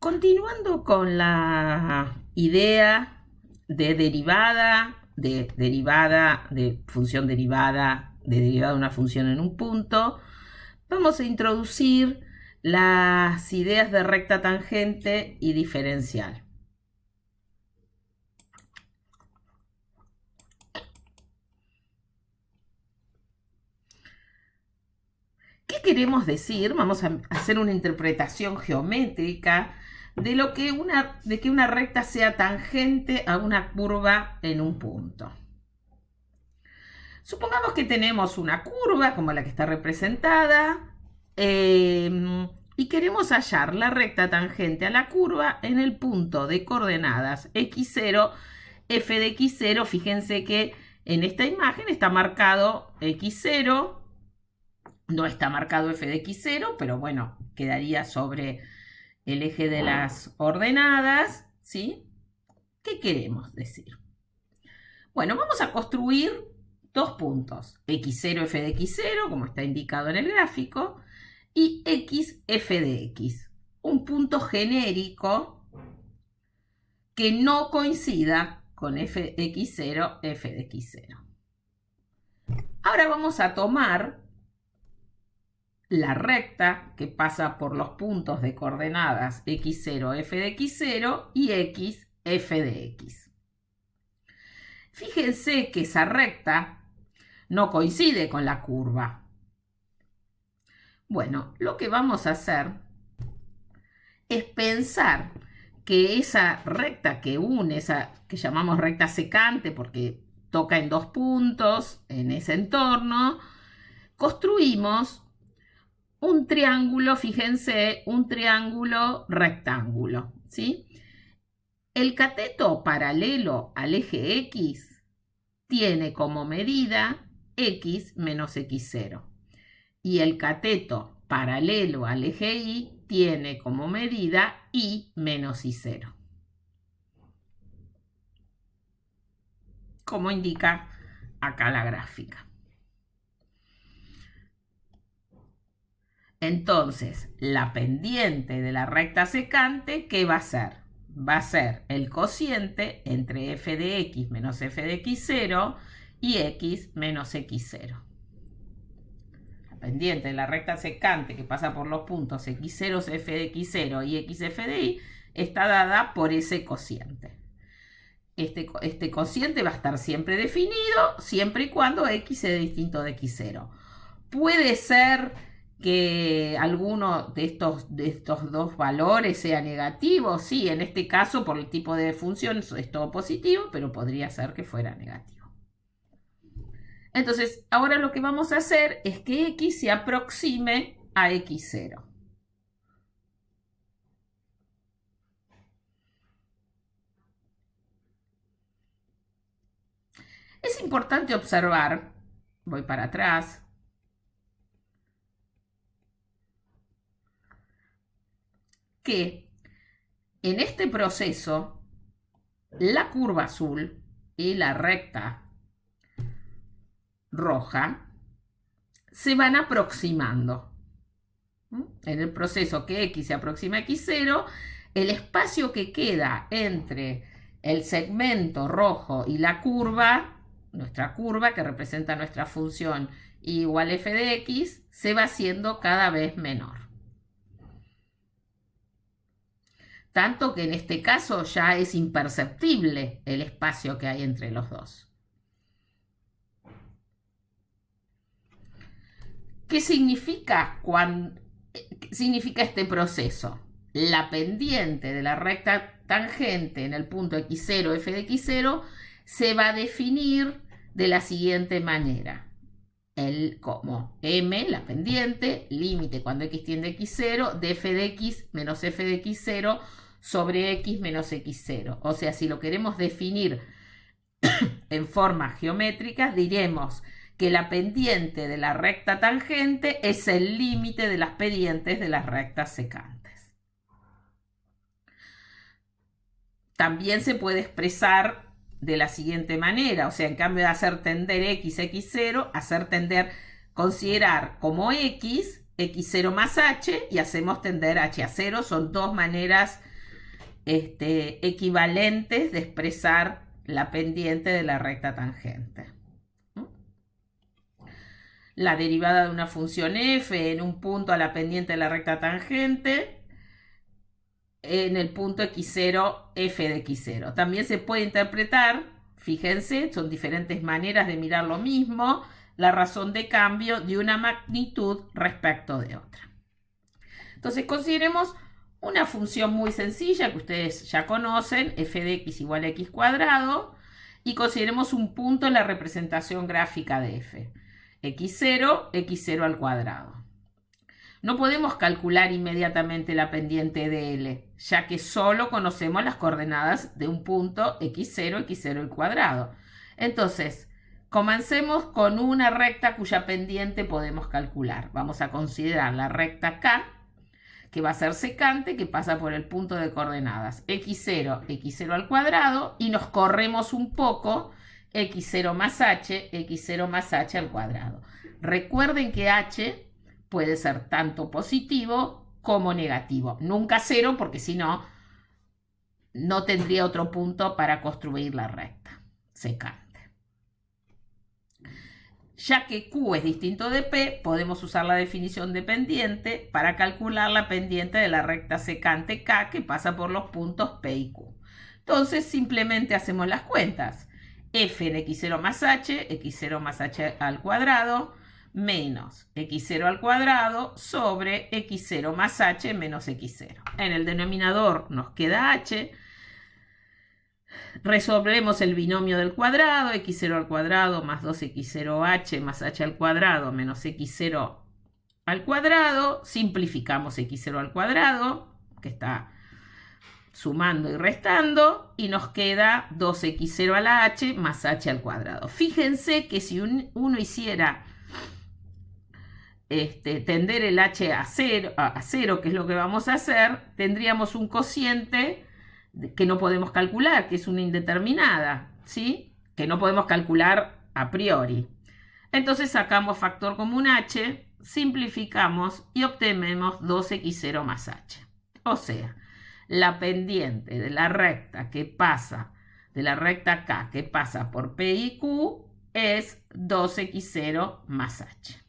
Continuando con la idea de derivada, de función derivada, de derivada de una función en un punto, vamos a introducir las ideas de recta tangente y diferencial. ¿Qué queremos decir? Vamos a hacer una interpretación geométrica de que una recta sea tangente a una curva en un punto. Supongamos que tenemos una curva como la que está representada y queremos hallar la recta tangente a la curva en el punto de coordenadas x0, f de x0. Fíjense que en esta imagen está marcado x0, no está marcado f de x0, pero bueno, quedaría sobre el eje de las ordenadas, ¿sí? ¿Qué queremos decir? Bueno, vamos a construir dos puntos, x0, f de x0, como está indicado en el gráfico, y x, f de x, un punto genérico que no coincida con f de x0, f de x0. Ahora vamos a tomar la recta que pasa por los puntos de coordenadas x0, f de x0 y x, f de x. Fíjense que esa recta no coincide con la curva. Bueno, lo que vamos a hacer es pensar que esa recta que une, esa que llamamos recta secante porque toca en dos puntos en ese entorno, construimos un triángulo, fíjense, un triángulo rectángulo, ¿sí? El cateto paralelo al eje X tiene como medida X menos X0 y el cateto paralelo al eje Y tiene como medida Y menos Y0, como indica acá la gráfica. Entonces, la pendiente de la recta secante, ¿qué va a ser? Va a ser el cociente entre f de x menos f de x0 y x menos x0. La pendiente de la recta secante que pasa por los puntos x0 f de x0 y x f de y está dada por ese cociente. Este cociente va a estar siempre definido, siempre y cuando x sea distinto de x0. Puede ser que alguno de estos dos valores sea negativo. Sí, en este caso, por el tipo de función, es todo positivo, pero podría ser que fuera negativo. Entonces, ahora lo que vamos a hacer es que x se aproxime a x0. Es importante observar, voy para atrás, que en este proceso la curva azul y la recta roja se van aproximando. En el proceso que x se aproxima a x0, el espacio que queda entre el segmento rojo y la curva, nuestra curva que representa nuestra función y igual f de x, se va haciendo cada vez menor. Tanto que en este caso ya es imperceptible el espacio que hay entre los dos. ¿Qué significa este proceso? La pendiente de la recta tangente en el punto x0, f de x0, se va a definir de la siguiente manera. Como m, la pendiente, límite cuando x tiende a x0, de f de x menos f de x0 sobre x menos x0. O sea, si lo queremos definir en forma geométrica, diremos que la pendiente de la recta tangente es el límite de las pendientes de las rectas secantes. También se puede expresar de la siguiente manera, o sea, en cambio de hacer tender x, x0, hacer tender, considerar como x, x0 más h, y hacemos tender h a 0. Son dos maneras equivalentes de expresar la pendiente de la recta tangente. La derivada de una función f en un punto a la pendiente de la recta tangente en el punto x0, f de x0. También se puede interpretar, fíjense, son diferentes maneras de mirar lo mismo, la razón de cambio de una magnitud respecto de otra. Entonces consideremos una función muy sencilla que ustedes ya conocen, f de x igual a x cuadrado, y consideremos un punto en la representación gráfica de f. x0, x0 al cuadrado. No podemos calcular inmediatamente la pendiente de L, ya que solo conocemos las coordenadas de un punto x0, x0 al cuadrado. Entonces, comencemos con una recta cuya pendiente podemos calcular. Vamos a considerar la recta K, que va a ser secante, que pasa por el punto de coordenadas x0, x0 al cuadrado, y nos corremos un poco x0 más h al cuadrado. Recuerden que h puede ser tanto positivo como negativo. Nunca cero, porque si no, no tendría otro punto para construir la recta secante. Ya que Q es distinto de P, podemos usar la definición de pendiente para calcular la pendiente de la recta secante K que pasa por los puntos P y Q. Entonces simplemente hacemos las cuentas. F de x0 más h al cuadrado menos x0 al cuadrado sobre x0 más h menos x0. En el denominador nos queda h. Resolvemos el binomio del cuadrado, x0 al cuadrado más 2x0h más h al cuadrado menos x0 al cuadrado. Simplificamos x0 al cuadrado, que está sumando y restando, y nos queda 2x0 a la h más h al cuadrado. Fíjense que si uno hiciera tender el h a cero, que es lo que vamos a hacer, tendríamos un cociente que no podemos calcular, que es una indeterminada, ¿sí? Que no podemos calcular a priori. Entonces sacamos factor común h, simplificamos y obtenemos 2x0 más h. O sea, la pendiente de la recta que pasa, de la recta K que pasa por P y Q es 2x0 más h.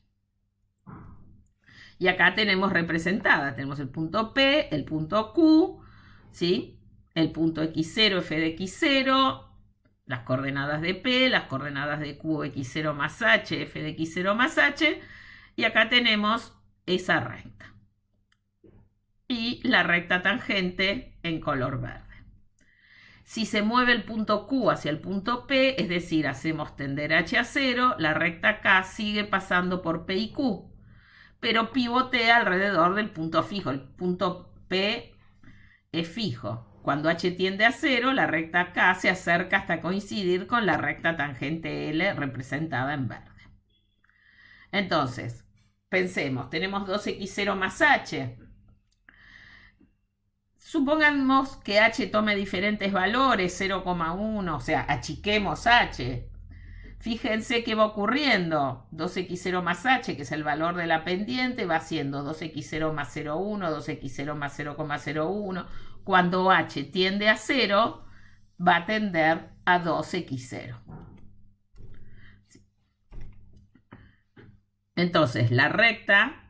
Y acá tenemos representada, tenemos el punto P, el punto Q, ¿sí? El punto x0, f de x0, las coordenadas de P, las coordenadas de Q, x0 más h, f de x0 más h, y acá tenemos esa recta. Y la recta tangente en color verde. Si se mueve el punto Q hacia el punto P, es decir, hacemos tender h a 0, la recta K sigue pasando por P y Q, pero pivotea alrededor del punto fijo. El punto P es fijo. Cuando h tiende a 0, la recta K se acerca hasta coincidir con la recta tangente L representada en verde. Entonces, pensemos, tenemos 2x0 más h. Supongamos que h tome diferentes valores, 0,1, o sea, achiquemos h. Fíjense qué va ocurriendo. 2x0 más h, que es el valor de la pendiente, va siendo 2x0 más 0,1, 2x0 más 0,01. Cuando h tiende a 0, va a tender a 2x0. Entonces, la recta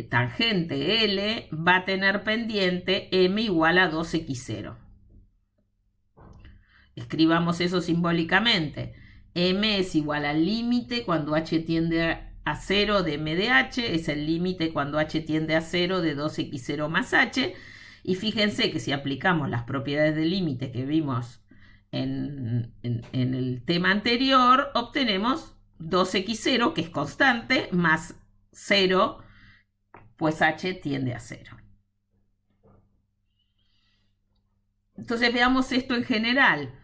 tangente L va a tener pendiente m igual a 2x0. Escribamos eso simbólicamente. M es igual al límite cuando h tiende a 0 de m de h, es el límite cuando h tiende a 0 de 2x0 más h. Y fíjense que si aplicamos las propiedades del límite que vimos en el tema anterior, obtenemos 2x0, que es constante, más 0, pues h tiende a 0. Entonces veamos esto en general,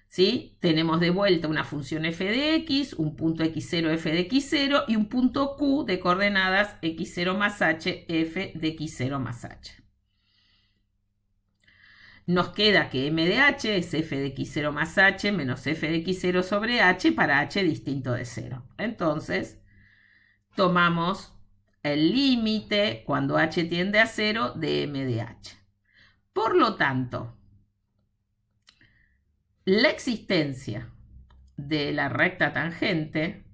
¿sí? Tenemos de vuelta una función f de x, un punto x0, f de x0, y un punto q de coordenadas x0 más h, f de x0 más h. Nos queda que m de h es f de x0 más h menos f de x0 sobre h para h distinto de 0. Entonces, tomamos el límite cuando h tiende a 0 de m de h. Por lo tanto, la existencia de la recta tangente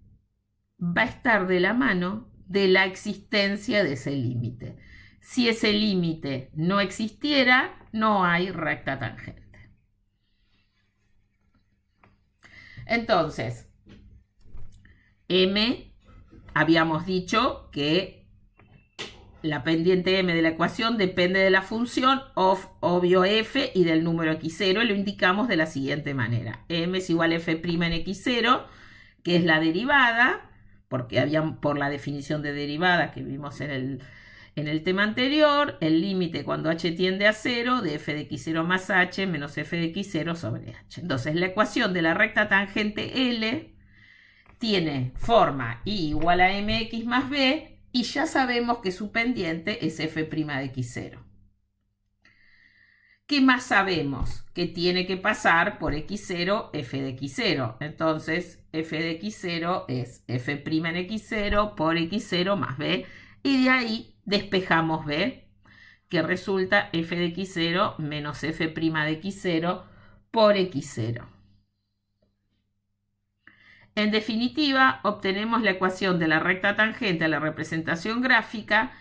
va a estar de la mano de la existencia de ese límite. Si ese límite no existiera, no hay recta tangente. Entonces, M, habíamos dicho que la pendiente M de la ecuación depende de la función obvio f y del número x0, y lo indicamos de la siguiente manera. M es igual a f' en x0, que es la derivada, porque por la definición de derivada que vimos en el tema anterior, el límite cuando h tiende a 0 de f de x0 más h menos f de x0 sobre h. Entonces, la ecuación de la recta tangente L tiene forma y igual a mx más b, y ya sabemos que su pendiente es f' de x0. ¿Qué más sabemos? Que tiene que pasar por x0 f de x0. Entonces, f de x0 es f' en x0 por x0 más b, y de ahí despejamos b, que resulta f de x0 menos f' de x0 por x0. En definitiva, obtenemos la ecuación de la recta tangente a la representación gráfica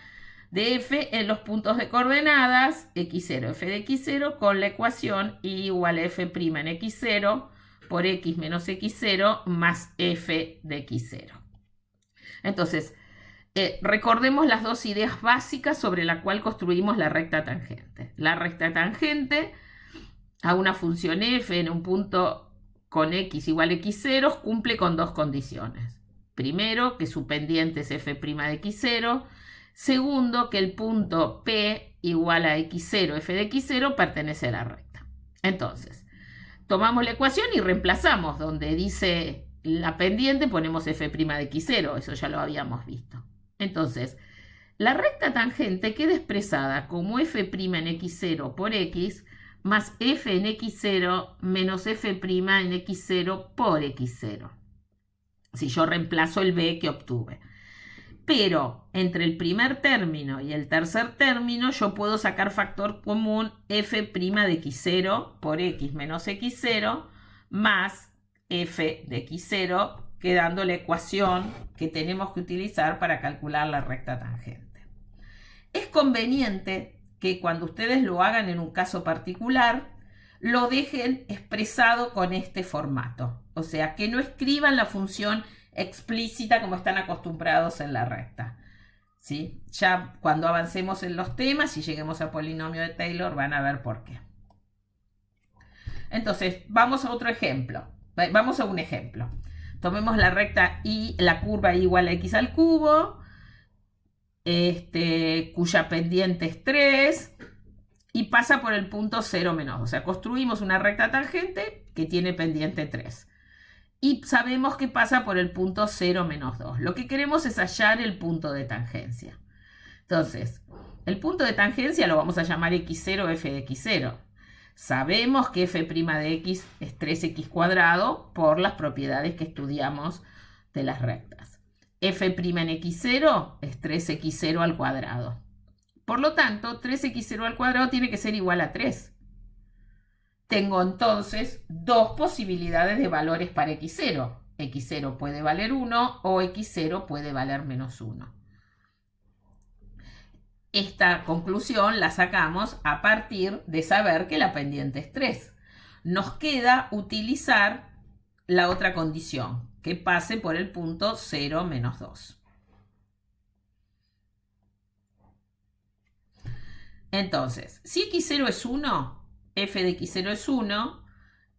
de f en los puntos de coordenadas x0, f de x0, con la ecuación y igual a f' en x0 por x menos x0 más f de x0. Entonces, recordemos las dos ideas básicas sobre la cual construimos la recta tangente. La recta tangente a una función f en un punto con x igual a x0 cumple con dos condiciones. Primero, que su pendiente es f' de x0. Segundo, que el punto P igual a x0, f de x0 pertenece a la recta. Entonces, tomamos la ecuación y reemplazamos. Donde dice la pendiente ponemos f' de x0, eso ya lo habíamos visto. Entonces, la recta tangente queda expresada como f' en x0 por x más f en x0 menos f' en x0 por x0. Si yo reemplazo el b que obtuve. Pero entre el primer término y el tercer término yo puedo sacar factor común f' de x0 por x menos x0 más f de x0, quedando la ecuación que tenemos que utilizar para calcular la recta tangente. Es conveniente que cuando ustedes lo hagan en un caso particular, lo dejen expresado con este formato. O sea, que no escriban la función explícita como están acostumbrados en la recta. ¿Sí? Ya cuando avancemos en los temas y lleguemos al polinomio de Taylor van a ver por qué. Entonces, vamos a otro ejemplo. Vamos a un ejemplo. Tomemos la recta y la curva igual a x al cubo, cuya pendiente es 3 y pasa por el punto 0 menos 2. O sea, construimos una recta tangente que tiene pendiente 3 y sabemos que pasa por el punto 0 menos 2. Lo que queremos es hallar el punto de tangencia. Entonces, el punto de tangencia lo vamos a llamar x0 f de x0. Sabemos que f' de x es 3x cuadrado por las propiedades que estudiamos de las rectas. F' en x0 es 3x0 al cuadrado. Por lo tanto, 3x0 al cuadrado tiene que ser igual a 3. Tengo entonces dos posibilidades de valores para x0. x0 puede valer 1 o x0 puede valer menos 1. Esta conclusión la sacamos a partir de saber que la pendiente es 3. Nos queda utilizar la otra condición, que pase por el punto 0 menos 2. Entonces, si x0 es 1, f de x0 es 1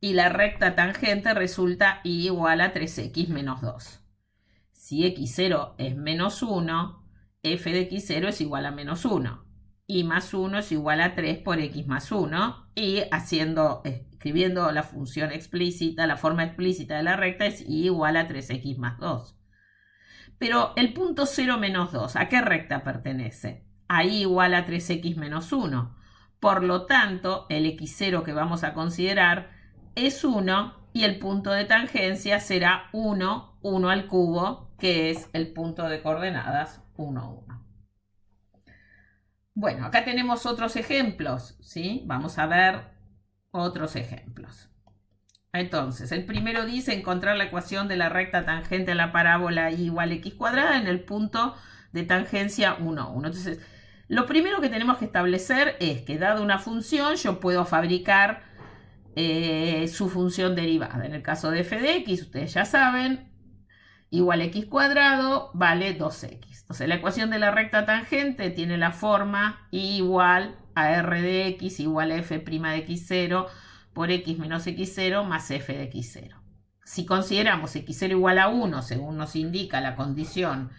y la recta tangente resulta y igual a 3x menos 2. Si x0 es menos 1, f de x0 es igual a menos 1 y más 1 es igual a 3 por x más 1, y escribiendo la función explícita, la forma explícita de la recta es y igual a 3x más 2. Pero el punto 0 menos 2, ¿a qué recta pertenece? A y igual a 3x menos 1. Por lo tanto, el x0 que vamos a considerar es 1 y el punto de tangencia será 1, 1 al cubo, que es el punto de coordenadas 1, 1. Bueno, acá tenemos otros ejemplos, ¿sí? Vamos a ver otros ejemplos. Entonces, el primero dice encontrar la ecuación de la recta tangente a la parábola y igual a x cuadrada en el punto de tangencia 1, 1. Entonces, lo primero que tenemos que establecer es que dada una función yo puedo fabricar su función derivada. En el caso de f de x, ustedes ya saben, igual a x cuadrado vale 2x. Entonces la ecuación de la recta tangente tiene la forma y igual a r de x igual a f' de x0 por x menos x0 más f de x0. Si consideramos x0 igual a 1, según nos indica la condición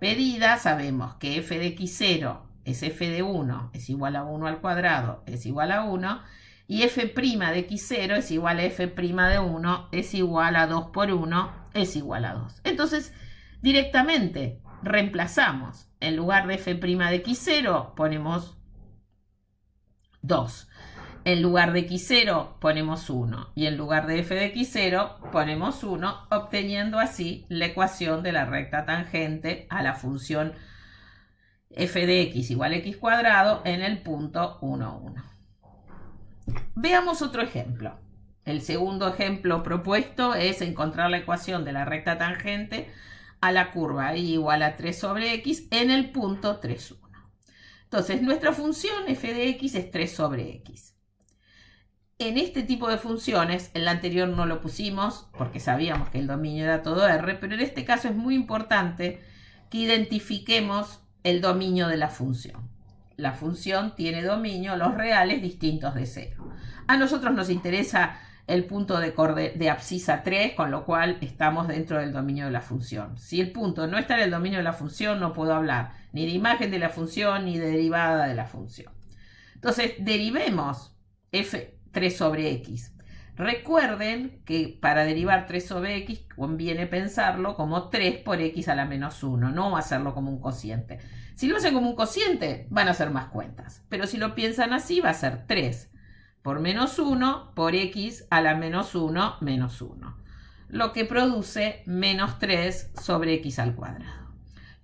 pedida, sabemos que f de x0 es f de 1, es igual a 1 al cuadrado, es igual a 1, y f' de x0 es igual a f' de 1, es igual a 2 por 1, es igual a 2. Entonces, directamente reemplazamos. En lugar de f' de x0 ponemos 2. En lugar de x0 ponemos 1. Y en lugar de f de x0 ponemos 1, obteniendo así la ecuación de la recta tangente a la función f de x igual a x cuadrado en el punto 1, 1. Veamos otro ejemplo. El segundo ejemplo propuesto es encontrar la ecuación de la recta tangente a la curva y igual a 3 sobre x en el punto 3, 1. Entonces, nuestra función f de x es 3 sobre x. En este tipo de funciones, en la anterior no lo pusimos porque sabíamos que el dominio era todo R, pero en este caso es muy importante que identifiquemos el dominio de la función. La función tiene dominio los reales distintos de 0. A nosotros nos interesa el punto de abscisa 3, con lo cual estamos dentro del dominio de la función. Si el punto no está en el dominio de la función, no puedo hablar ni de imagen de la función ni de derivada de la función. Entonces, derivemos f3 sobre x. Recuerden que para derivar 3 sobre x conviene pensarlo como 3 por x a la menos 1, no hacerlo como un cociente. Si lo hacen como un cociente, van a hacer más cuentas. Pero si lo piensan así, va a ser 3 por menos 1 por x a la menos 1 menos 1. Lo que produce menos 3 sobre x al cuadrado.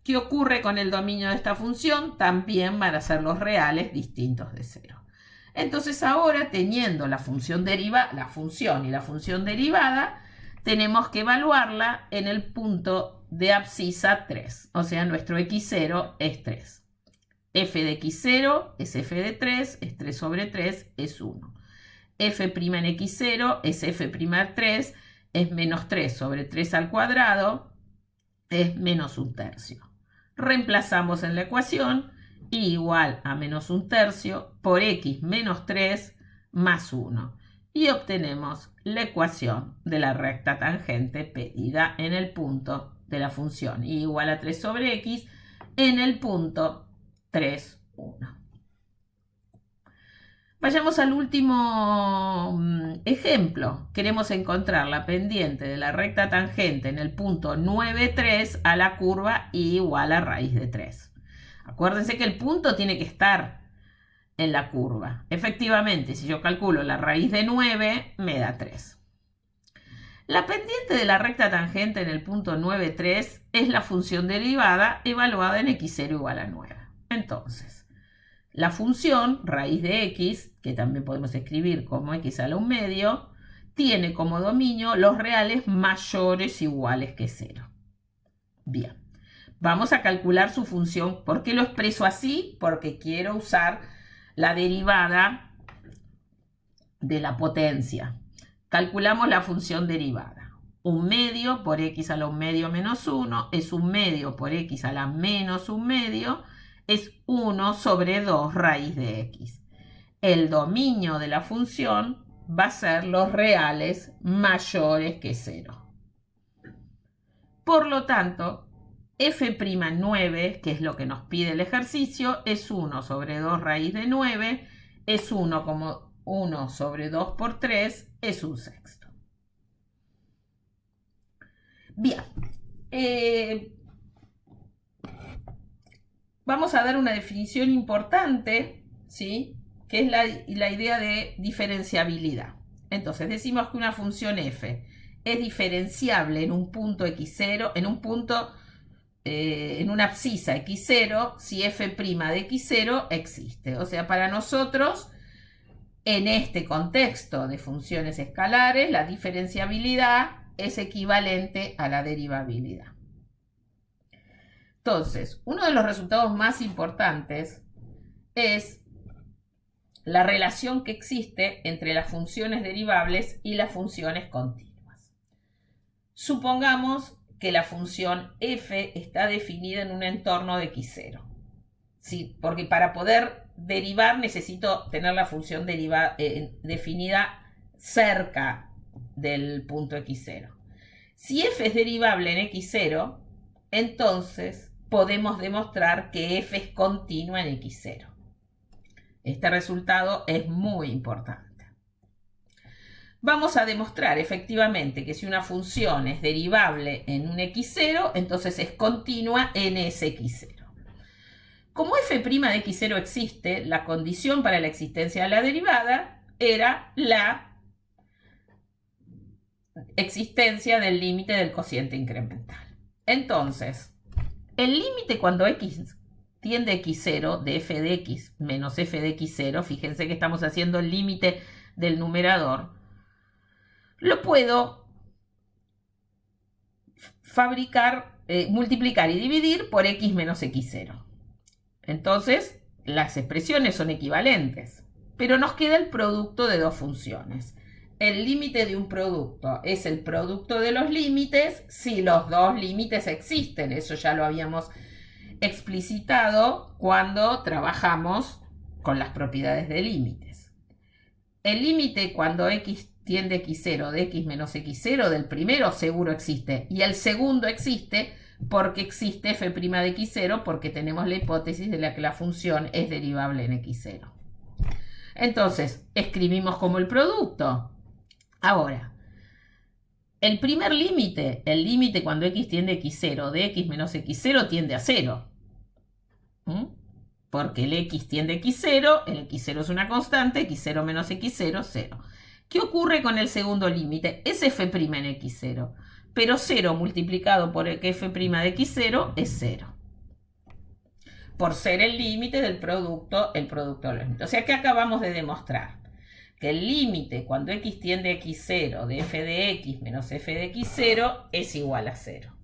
¿Qué ocurre con el dominio de esta función? También van a ser los reales distintos de 0. Entonces ahora, teniendo la función la función y la función derivada, tenemos que evaluarla en el punto de abscisa 3. O sea, nuestro x0 es 3. F de x0 es f de 3, es 3 sobre 3, es 1. F' en x0 es f' de 3, es menos 3 sobre 3 al cuadrado, es menos 1/3. Reemplazamos en la ecuación y igual a menos 1/3 por x menos 3 más 1. Y obtenemos la ecuación de la recta tangente pedida en el punto de la función y igual a 3 sobre x en el punto 3, 1. Vayamos al último ejemplo. Queremos encontrar la pendiente de la recta tangente en el punto 9, 3 a la curva y igual a raíz de 3. Acuérdense que el punto tiene que estar en la curva. Efectivamente, si yo calculo la raíz de 9, me da 3. La pendiente de la recta tangente en el punto 9, 3 es la función derivada evaluada en x0 igual a 9. Entonces, la función raíz de x, que también podemos escribir como x a la 1/2, tiene como dominio los reales mayores o iguales que 0. Bien, vamos a calcular su función. ¿Por qué lo expreso así? Porque quiero usar la derivada de la potencia. Calculamos la función derivada. 1/2 por x a la 1/2 menos 1 es 1/2 por x a la menos 1/2 es 1 sobre 2 raíz de x. El dominio de la función va a ser los reales mayores que 0. Por lo tanto, f'9, que es lo que nos pide el ejercicio, es 1 sobre 2 raíz de 9, es 1 como 1 sobre 2 por 3, es 1/6. Bien. Vamos a dar una definición importante, ¿sí? Que es la idea de diferenciabilidad. Entonces, decimos que una función f es diferenciable en un punto x0, en un punto en una abscisa x0 si f' de x0 existe. O sea, para nosotros, en este contexto de funciones escalares, la diferenciabilidad es equivalente a la derivabilidad. Entonces, uno de los resultados más importantes es la relación que existe entre las funciones derivables y las funciones continuas. Supongamos que la función f está definida en un entorno de x0. Sí, porque para poder derivar necesito tener la función definida cerca del punto x0. Si f es derivable en x0, entonces podemos demostrar que f es continua en x0. Este resultado es muy importante. Vamos a demostrar efectivamente que si una función es derivable en un x0, entonces es continua en ese x0. Como f' de x0 existe, la condición para la existencia de la derivada era la existencia del límite del cociente incremental. Entonces, el límite cuando x tiende a x0 de f de x menos f de x0, fíjense que estamos haciendo el límite del numerador, lo puedo multiplicar y dividir por x menos x0. Entonces, las expresiones son equivalentes, pero nos queda el producto de dos funciones. El límite de un producto es el producto de los límites si los dos límites existen. Eso ya lo habíamos explicitado cuando trabajamos con las propiedades de límites. El límite cuando x tiende a x0 de x menos x0 del primero seguro existe, y el segundo existe porque existe f' de x0 porque tenemos la hipótesis de la que la función es derivable en x0. Entonces, escribimos como el producto. Ahora, el primer límite, el límite cuando x tiende a x0 de x menos x0 tiende a 0. Porque el x tiende a x0, el x0 es una constante, x0 menos x0, 0. ¿Qué ocurre con el segundo límite? Es f' en x0, pero 0 multiplicado por f' de x0 es 0. Por ser el límite del producto, el producto de los límites. O sea que acabamos de demostrar que el límite cuando x tiende a x0 de f de x menos f de x0 es igual a 0.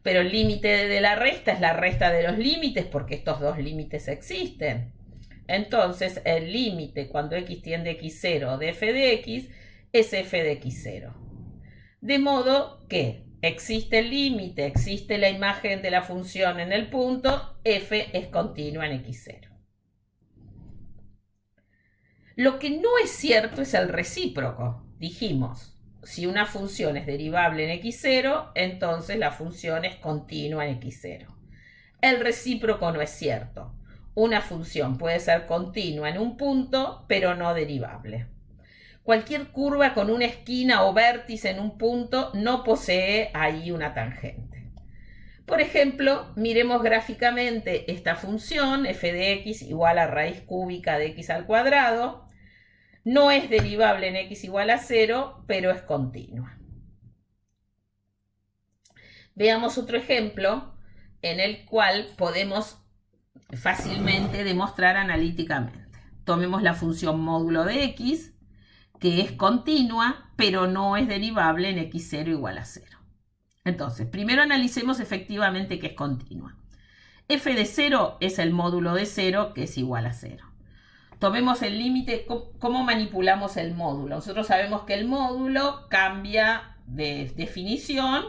Pero el límite de la resta es la resta de los límites porque estos dos límites existen. Entonces, el límite cuando x tiende a x0 de f de x es f de x0. De modo que existe el límite, existe la imagen de la función en el punto, f es continua en x0. Lo que no es cierto es el recíproco. Dijimos, si una función es derivable en x0, entonces la función es continua en x0. El recíproco no es cierto. Una función puede ser continua en un punto, pero no derivable. Cualquier curva con una esquina o vértice en un punto no posee ahí una tangente. Por ejemplo, miremos gráficamente esta función, f de x igual a raíz cúbica de x al cuadrado. No es derivable en x igual a 0, pero es continua. Veamos otro ejemplo en el cual podemos fácilmente demostrar analíticamente. Tomemos la función módulo de x, que es continua, pero no es derivable en x0 igual a 0. Entonces, primero analicemos efectivamente que es continua. F de 0 es el módulo de 0, que es igual a 0. Tomemos el límite. ¿Cómo manipulamos el módulo? Nosotros sabemos que el módulo cambia de definición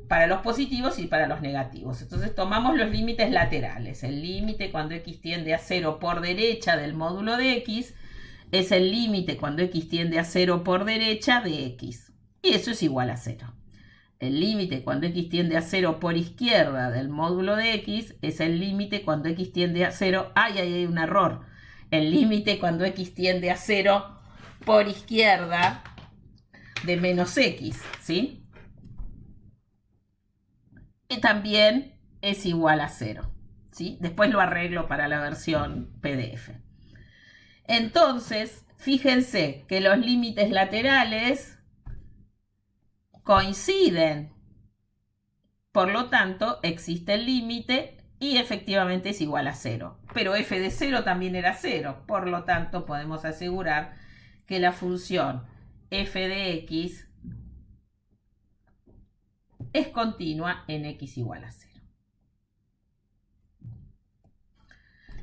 para los positivos y para los negativos. Entonces tomamos los límites laterales. El límite cuando x tiende a 0 por derecha del módulo de x es el límite cuando x tiende a 0 por derecha de x. Y eso es igual a 0. El límite cuando x tiende a 0 por izquierda del módulo de x es el límite cuando x tiende a 0. ¡Ay, hay un error! El límite cuando x tiende a 0 por izquierda de menos x, ¿sí? Y también es igual a 0, ¿sí? Después lo arreglo para la versión PDF. Entonces, fíjense que los límites laterales coinciden, Por lo tanto, existe el límite y efectivamente es igual a 0. Pero f de 0 también era 0. Por lo tanto, podemos asegurar que la función f de x es continua en x igual a 0.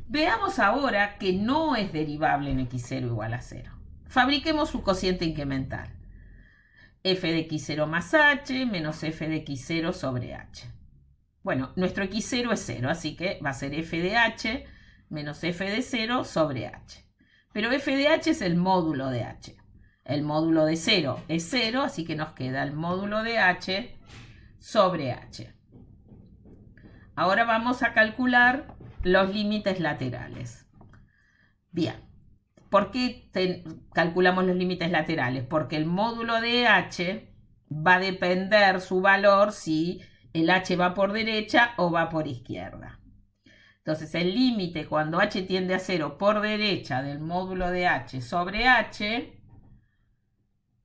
Veamos ahora que no es derivable en x0 igual a 0. Fabriquemos su cociente incremental. F de x0 más h menos f de x0 sobre h. Bueno, nuestro x0 es 0, así que va a ser f de h menos f de 0 sobre h. Pero f de h es el módulo de h. El módulo de 0 es 0, así que nos queda el módulo de h sobre h. Ahora vamos a calcular los límites laterales. Bien, ¿por qué calculamos los límites laterales? Porque el módulo de h va a depender su valor si el h va por derecha o va por izquierda. Entonces el límite cuando h tiende a 0 por derecha del módulo de h sobre h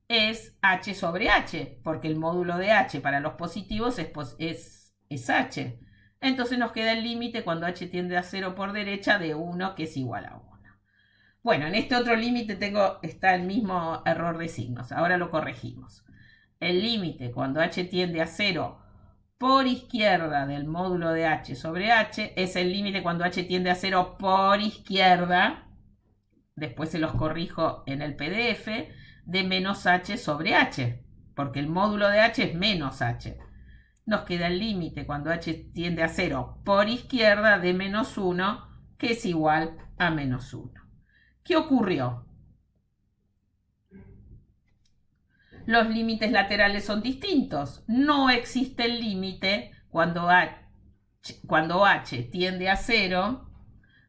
es h sobre h, porque el módulo de h para los positivos es h. Entonces nos queda el límite cuando h tiende a 0 por derecha de 1, que es igual a 1. Bueno, en este otro límite está el mismo error de signos. Ahora lo corregimos. El límite cuando h tiende a 0 por izquierda del módulo de h sobre h es el límite cuando h tiende a 0 por izquierda. Después se los corrijo en el PDF, de menos h sobre h, porque el módulo de h es menos h. Nos queda el límite cuando h tiende a 0 por izquierda de menos 1, que es igual a menos 1. ¿Qué ocurrió? Los límites laterales son distintos. No existe el límite cuando h tiende a 0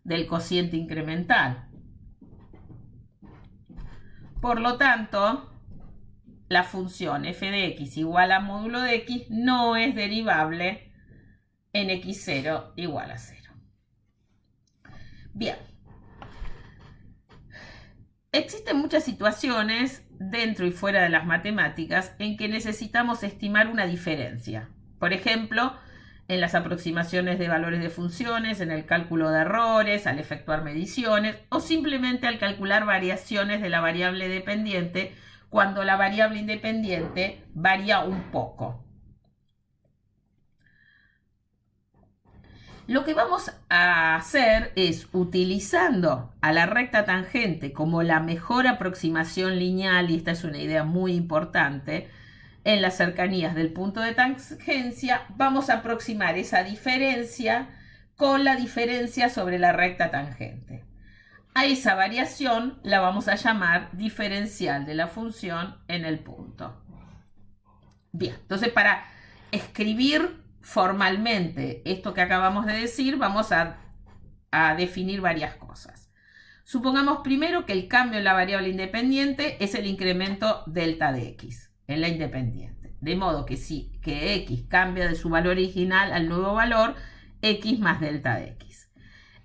del cociente incremental. Por lo tanto, la función f de x igual a módulo de x no es derivable en x0 igual a 0. Bien. Existen muchas situaciones dentro y fuera de las matemáticas en que necesitamos estimar una diferencia. Por ejemplo, en las aproximaciones de valores de funciones, en el cálculo de errores, al efectuar mediciones o simplemente al calcular variaciones de la variable dependiente cuando la variable independiente varía un poco. Lo que vamos a hacer es, utilizando a la recta tangente como la mejor aproximación lineal, y esta es una idea muy importante, en las cercanías del punto de tangencia, vamos a aproximar esa diferencia con la diferencia sobre la recta tangente. A esa variación la vamos a llamar diferencial de la función en el punto. Bien, entonces para escribir formalmente esto que acabamos de decir, vamos a definir varias cosas. Supongamos primero que el cambio en la variable independiente es el incremento delta de x en la independiente. De modo que si x cambia de su valor original al nuevo valor, x más delta de x.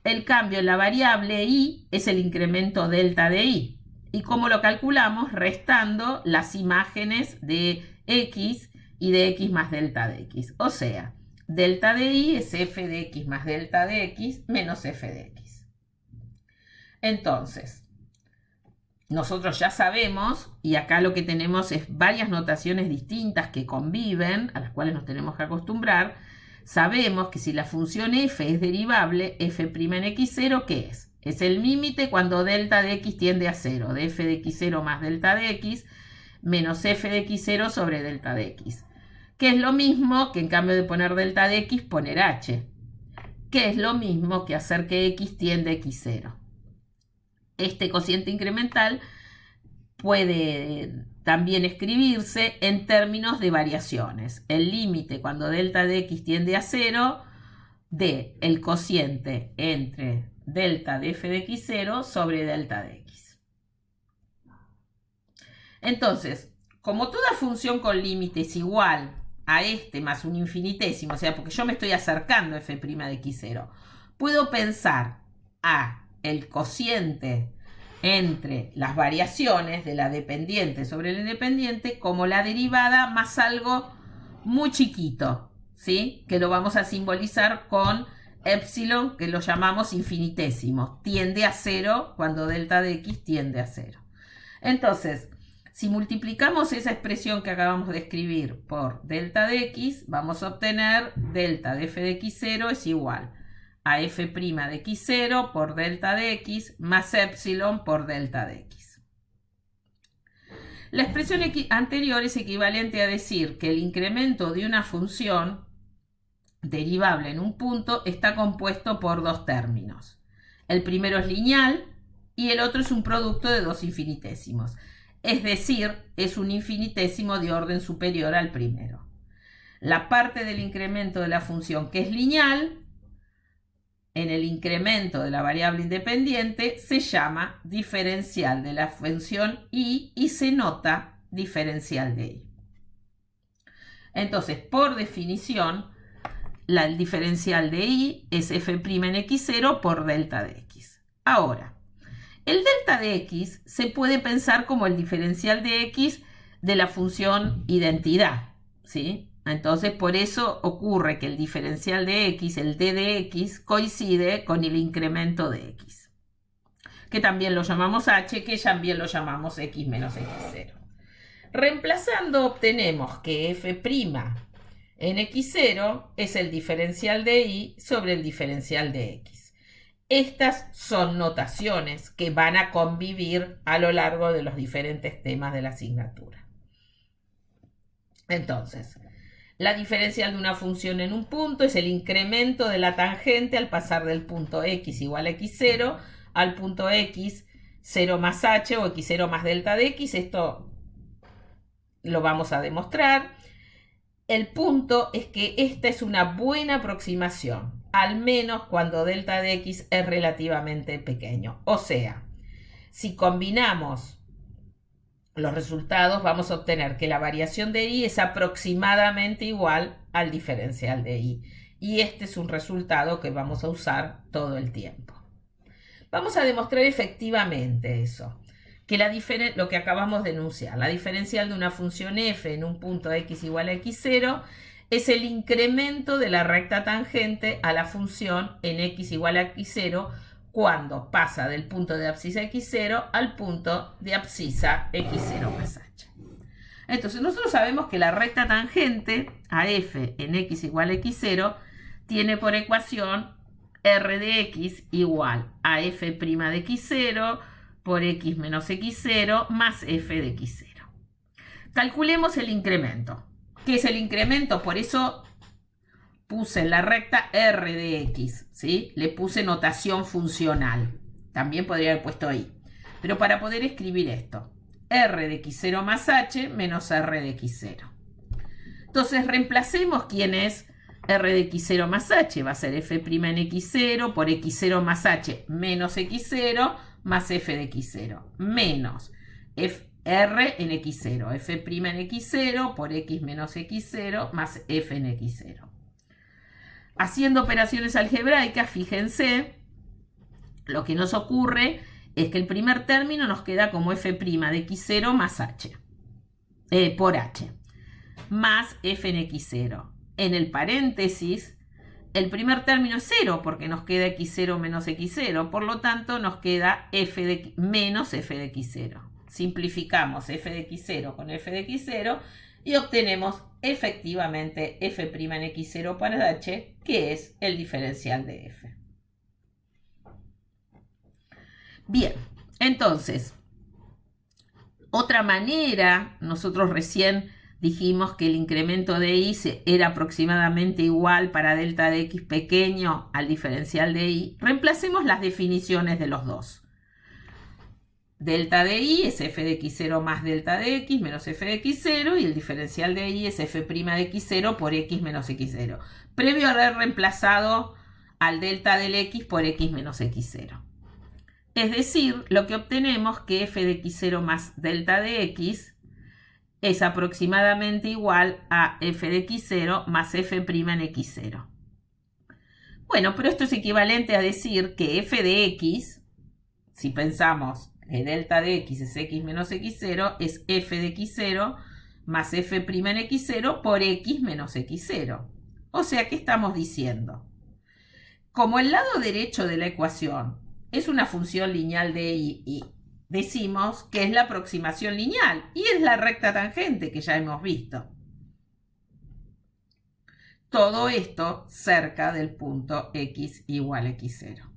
El cambio en la variable y es el incremento delta de y. ¿Y cómo lo calculamos? Restando las imágenes de x y de x más delta de x. O sea, delta de y es f de x más delta de x menos f de x. Entonces, nosotros ya sabemos, y acá lo que tenemos es varias notaciones distintas que conviven, a las cuales nos tenemos que acostumbrar. Sabemos que si la función f es derivable, f' en x0, ¿qué es? Es el límite cuando delta de x tiende a 0, de f de x0 más delta de x, menos f de x0 sobre delta de x. Que es lo mismo que en cambio de poner delta de x, poner h. Que es lo mismo que hacer que x tiende a x0. Este cociente incremental puede también escribirse en términos de variaciones. El límite cuando delta de x tiende a 0 de el cociente entre delta de f de x0 sobre delta de x. Entonces, como toda función con límite es igual a este más un infinitésimo, o sea, porque yo me estoy acercando a f' de x0, puedo pensar a el cociente entre las variaciones de la dependiente sobre la independiente como la derivada más algo muy chiquito, ¿sí? Que lo vamos a simbolizar con epsilon, que lo llamamos infinitésimo. Tiende a 0 cuando delta de x tiende a 0. Entonces, si multiplicamos esa expresión que acabamos de escribir por delta de x, vamos a obtener delta de f de x0 es igual a f' de x0 por delta de x más epsilon por delta de x. La expresión anterior es equivalente a decir que el incremento de una función derivable en un punto está compuesto por dos términos. El primero es lineal y el otro es un producto de dos infinitesimos. Es decir, es un infinitésimo de orden superior al primero. La parte del incremento de la función que es lineal, en el incremento de la variable independiente, se llama diferencial de la función y se nota diferencial de y. Entonces, por definición, el diferencial de y es f' en x0 por delta de x. Ahora, el delta de x se puede pensar como el diferencial de x de la función identidad, ¿sí? Entonces, por eso ocurre que el diferencial de x, el d de x, coincide con el incremento de x, que también lo llamamos h, que también lo llamamos x menos x0. Reemplazando, obtenemos que f' en x0 es el diferencial de y sobre el diferencial de x. Estas son notaciones que van a convivir a lo largo de los diferentes temas de la asignatura. Entonces, la diferencial de una función en un punto es el incremento de la tangente al pasar del punto x igual a x0 al punto x 0 más h o x0 más delta de x. Esto lo vamos a demostrar. El punto es que esta es una buena aproximación, al menos cuando delta de x es relativamente pequeño. O sea, si combinamos los resultados, vamos a obtener que la variación de y es aproximadamente igual al diferencial de y. Y este es un resultado que vamos a usar todo el tiempo. Vamos a demostrar efectivamente eso, que lo que acabamos de enunciar, la diferencial de una función f en un punto x igual a x0 es el incremento de la recta tangente a la función en x igual a x0 cuando pasa del punto de abscisa x0 al punto de abscisa x0 más h. Entonces nosotros sabemos que la recta tangente a f en x igual a x0 tiene por ecuación r de x igual a f' de x0 por x menos x0 más f de x0. Calculemos el incremento. ¿Qué es el incremento? Por eso puse en la recta r de x, ¿sí? Le puse notación funcional. También podría haber puesto y. Pero para poder escribir esto, r de x0 más h menos r de x0. Entonces reemplacemos quién es r de x0 más h. Va a ser f' en x0 por x0 más h menos x0 más f de x0 menos r en x0, f' en x0 por x menos x0 más f en x0. Haciendo operaciones algebraicas, fíjense, lo que nos ocurre es que el primer término nos queda como f' de x0 más h, por h, más f en x0. En el paréntesis, el primer término es 0 porque nos queda x0 menos x0, por lo tanto nos queda menos f de x0. Simplificamos f de x0 con f de x0 y obtenemos efectivamente f' en x0 para h, que es el diferencial de f. Bien, entonces, otra manera, nosotros recién dijimos que el incremento de y era aproximadamente igual para delta de x pequeño al diferencial de y. Reemplacemos las definiciones de los dos. Delta de y es f de x0 más delta de x menos f de x0 y el diferencial de y es f' de x0 por x menos x0. Previo a haber reemplazado al delta del x por x menos x0. Es decir, lo que obtenemos que f de x0 más delta de x es aproximadamente igual a f de x0 más f' en x0. Bueno, pero esto es equivalente a decir que f de x, si pensamos que delta de x es x menos x0, es f de x0 más f' en x0 por x menos x0. O sea, ¿qué estamos diciendo? Como el lado derecho de la ecuación es una función lineal de y decimos que es la aproximación lineal y es la recta tangente que ya hemos visto. Todo esto cerca del punto x igual a x0.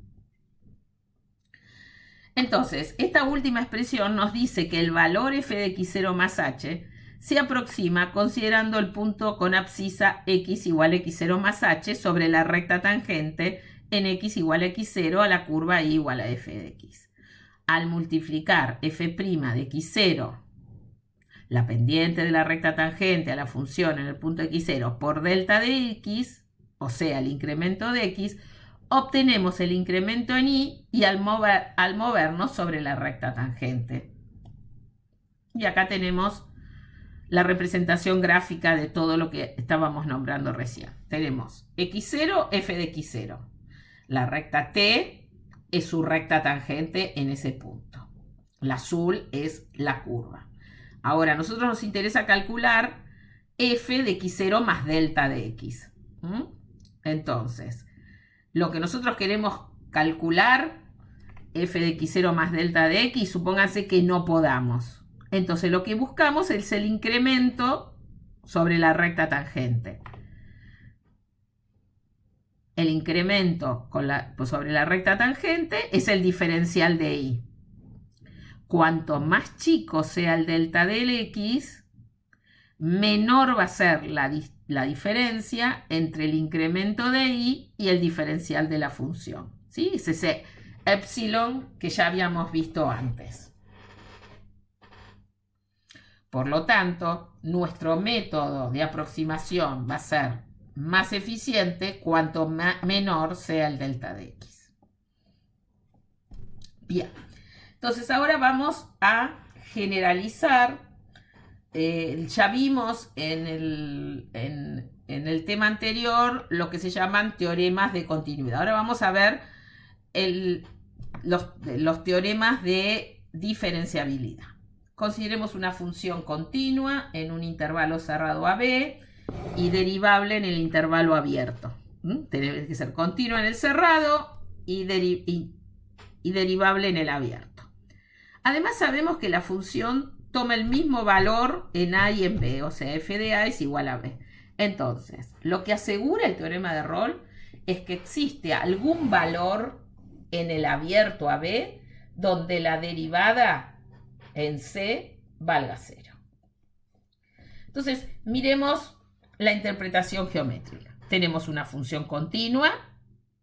Entonces, esta última expresión nos dice que el valor f de x0 más h se aproxima considerando el punto con abscisa x igual a x0 más h sobre la recta tangente en x igual a x0 a la curva y igual a f de x. Al multiplicar f' de x0, la pendiente de la recta tangente a la función en el punto x0 por delta de x, o sea, el incremento de x, obtenemos el incremento en y al movernos sobre la recta tangente. Y acá tenemos la representación gráfica de todo lo que estábamos nombrando recién. Tenemos x0, f de x0. La recta t es su recta tangente en ese punto. La azul es la curva. Ahora, a nosotros nos interesa calcular f de x0 más delta de x. Entonces, lo que nosotros queremos calcular, f de x0 más delta de x, supónganse que no podamos. Entonces, lo que buscamos es el incremento sobre la recta tangente. El incremento sobre la recta tangente es el diferencial de y. Cuanto más chico sea el delta del x, menor va a ser la diferencia entre el incremento de y el diferencial de la función. ¿Sí? Es ese epsilon que ya habíamos visto antes. Por lo tanto, nuestro método de aproximación va a ser más eficiente cuanto menor sea el delta de x. Bien, entonces ahora vamos a generalizar. Ya vimos en el tema anterior lo que se llaman teoremas de continuidad. Ahora vamos a ver los teoremas de diferenciabilidad. Consideremos una función continua en un intervalo cerrado AB y derivable en el intervalo abierto. Tiene que ser continua en el cerrado y derivable en el abierto. Además sabemos que la función toma el mismo valor en A y en B, o sea, f de A es igual a B. Entonces, lo que asegura el teorema de Rolle es que existe algún valor en el abierto AB donde la derivada en C valga 0. Entonces, miremos la interpretación geométrica. Tenemos una función continua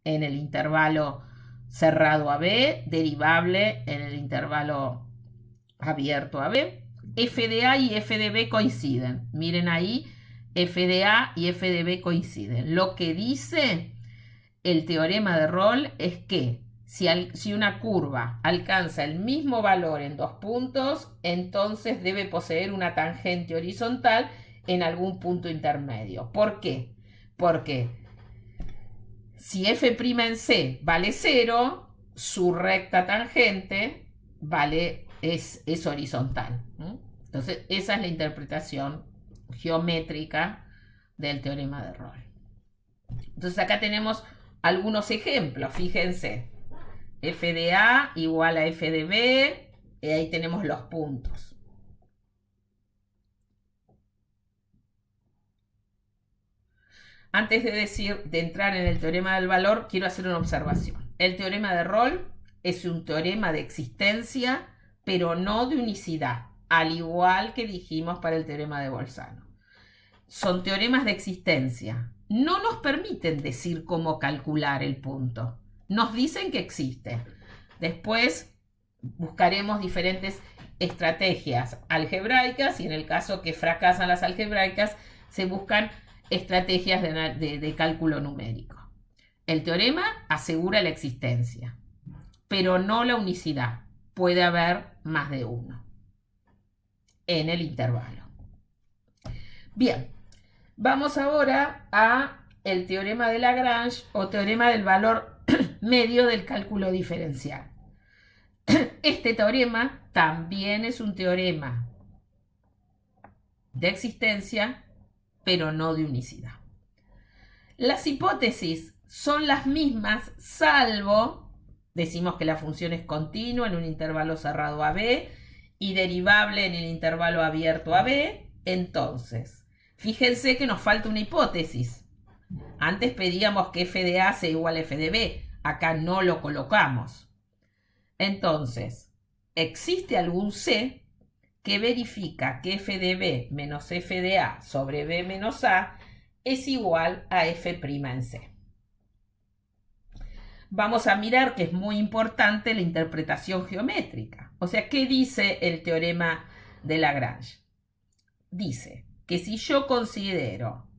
en el intervalo cerrado AB, derivable en el intervalo abierto AB. F de A y F de B coinciden. Miren ahí, F de A y F de B coinciden. Lo que dice el teorema de Rolle es que si una curva alcanza el mismo valor en dos puntos, entonces debe poseer una tangente horizontal en algún punto intermedio. ¿Por qué? Porque si f' en C vale 0, su recta tangente es horizontal. Entonces, esa es la interpretación geométrica del teorema de Rolle. Entonces, acá tenemos algunos ejemplos. Fíjense, f de A igual a f de B, y ahí tenemos los puntos. Antes de entrar en el teorema del valor, quiero hacer una observación. El teorema de Rolle es un teorema de existencia, pero no de unicidad, al igual que dijimos para el teorema de Bolzano. Son teoremas de existencia. No nos permiten decir cómo calcular el punto. Nos dicen que existe. Después buscaremos diferentes estrategias algebraicas y en el caso que fracasan las algebraicas, se buscan estrategias de cálculo numérico. El teorema asegura la existencia, pero no la unicidad. Puede haber más de uno en el intervalo. Bien, vamos ahora a el teorema de Lagrange o teorema del valor medio del cálculo diferencial. Este teorema también es un teorema de existencia, pero no de unicidad. Las hipótesis son las mismas, salvo, decimos que la función es continua en un intervalo cerrado AB y derivable en el intervalo abierto AB. Entonces, fíjense que nos falta una hipótesis. Antes pedíamos que f de A sea igual a f de B. Acá no lo colocamos. Entonces, existe algún C que verifica que f de B menos f de A sobre B menos A es igual a f' en C. Vamos a mirar que es muy importante la interpretación geométrica. O sea, ¿qué dice el teorema de Lagrange? Dice que si yo considero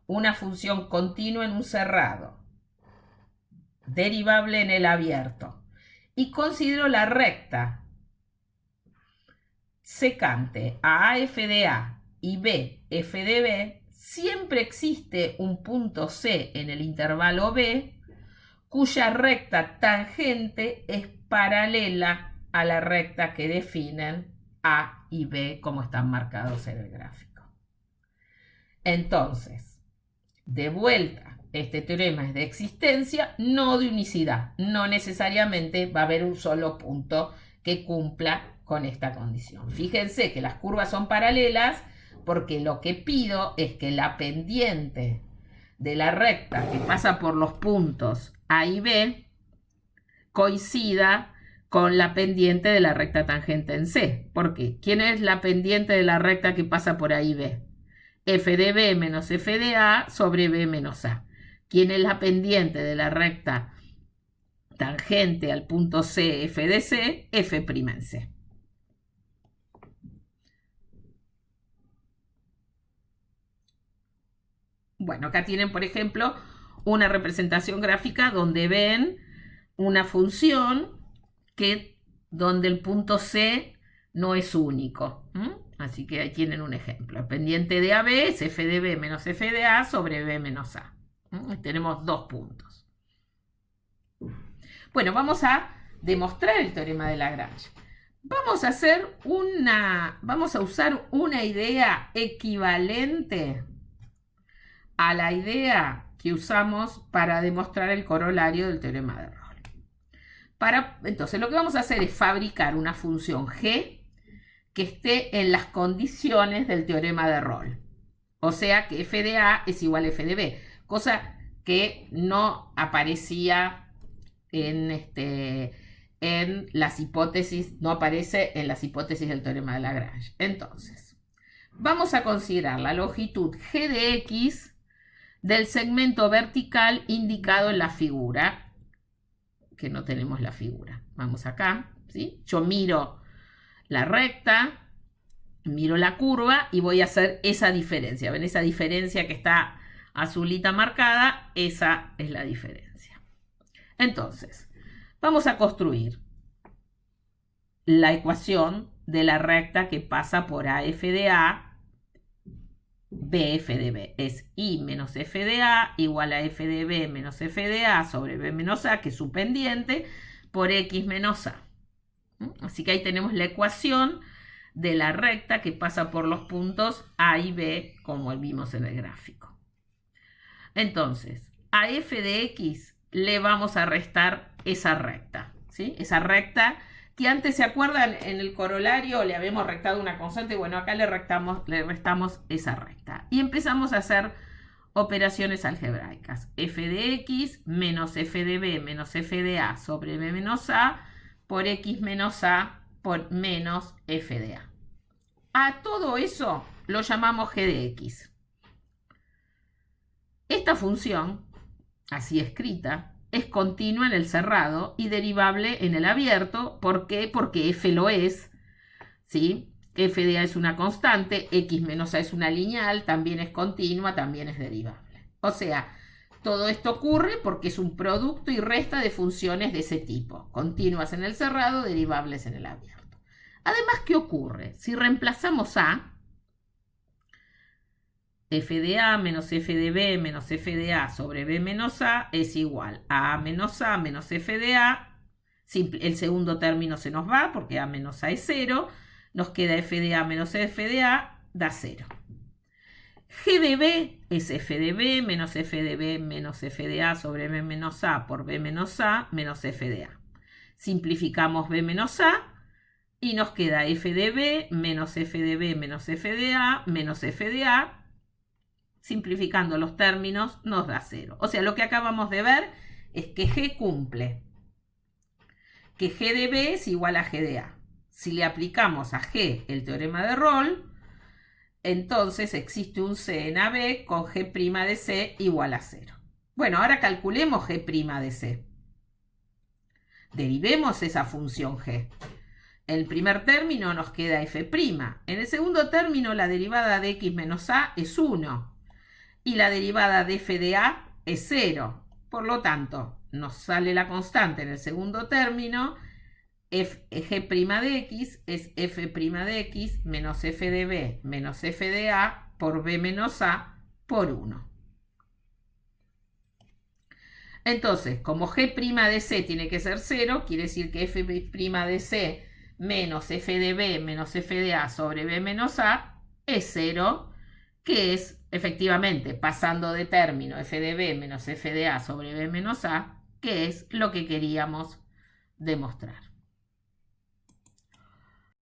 una función continua en un cerrado, derivable en el abierto, y considero la recta secante a f de A y b f de B, siempre existe un punto C en el intervalo B cuya recta tangente es paralela a la recta que definen A y B como están marcados en el gráfico. Entonces, de vuelta, este teorema es de existencia, no de unicidad. No necesariamente va a haber un solo punto que cumpla con esta condición. Fíjense que las curvas son paralelas porque lo que pido es que la pendiente de la recta que pasa por los puntos A y B coincida con la pendiente de la recta tangente en C. ¿Por qué? ¿Quién es la pendiente de la recta que pasa por A y B? F de B menos F de A sobre B menos A. ¿Quién es la pendiente de la recta tangente al punto C, F de C? F' en C. Bueno, acá tienen, por ejemplo, una representación gráfica donde ven una función donde el punto C no es único. Así que ahí tienen un ejemplo. Pendiente de AB es F de B menos F de A sobre B menos A. Tenemos dos puntos. Bueno, vamos a demostrar el teorema de Lagrange. Vamos a usar una idea equivalente a la idea que usamos para demostrar el corolario del teorema de Rolle. Entonces, lo que vamos a hacer es fabricar una función g que esté en las condiciones del teorema de Rolle. O sea que f de A es igual a f de B, cosa que no aparecía en las hipótesis, no aparece en las hipótesis del teorema de Lagrange. Entonces, vamos a considerar la longitud g de x del segmento vertical indicado en la figura, que no tenemos la figura. Vamos acá, ¿sí? Yo miro la recta, miro la curva y voy a hacer esa diferencia. ¿Ven esa diferencia que está azulita marcada? Esa es la diferencia. Entonces, vamos a construir la ecuación de la recta que pasa por AF de A, BF de B. Es I menos F de A igual a F de B menos F de A sobre B menos A, que es su pendiente, por X menos A. Así que ahí tenemos la ecuación de la recta que pasa por los puntos A y B, como vimos en el gráfico. Entonces, a F de X le vamos a restar esa recta, ¿sí? Esa recta que antes, ¿se acuerdan? En el corolario le habíamos rectado una constante. Bueno, acá le restamos esa recta. Y empezamos a hacer operaciones algebraicas. F de X menos F de B menos F de A sobre B menos A por X menos A por menos F de A. A todo eso lo llamamos G de X. Esta función, así escrita, es continua en el cerrado y derivable en el abierto. ¿Por qué? Porque f lo es, ¿sí? F de A es una constante, x menos a es una lineal, también es continua, también es derivable. O sea, todo esto ocurre porque es un producto y resta de funciones de ese tipo, continuas en el cerrado, derivables en el abierto. Además, ¿qué ocurre? Si reemplazamos a, f de A menos f de B menos f de A sobre B menos A es igual a A menos f de A. El segundo término se nos va porque A menos A es 0. Nos queda f de A menos f de A, da 0. G de B es F de B menos F de B menos F de A sobre B menos A por B menos A menos F de A. Simplificamos B menos A y nos queda F de B menos F de B menos F de A menos F de A. Simplificando los términos nos da 0. O sea, lo que acabamos de ver es que G cumple. Que G de B es igual a G de A. Si le aplicamos a G el teorema de Rolle, entonces existe un C en AB con G' de C igual a 0. Bueno, ahora calculemos G' de C. Derivemos esa función G. En el primer término nos queda F'. En el segundo término la derivada de x menos A es 1. Y la derivada de f de a es 0. Por lo tanto, nos sale la constante en el segundo término. G' de x es f' de x menos f de b menos f de a por b menos a por 1. Entonces, como G' de C tiene que ser 0, quiere decir que f' de C menos f de b menos f de a sobre b menos a es 0, que es efectivamente pasando de término f de b menos f de a sobre b menos a, que es lo que queríamos demostrar.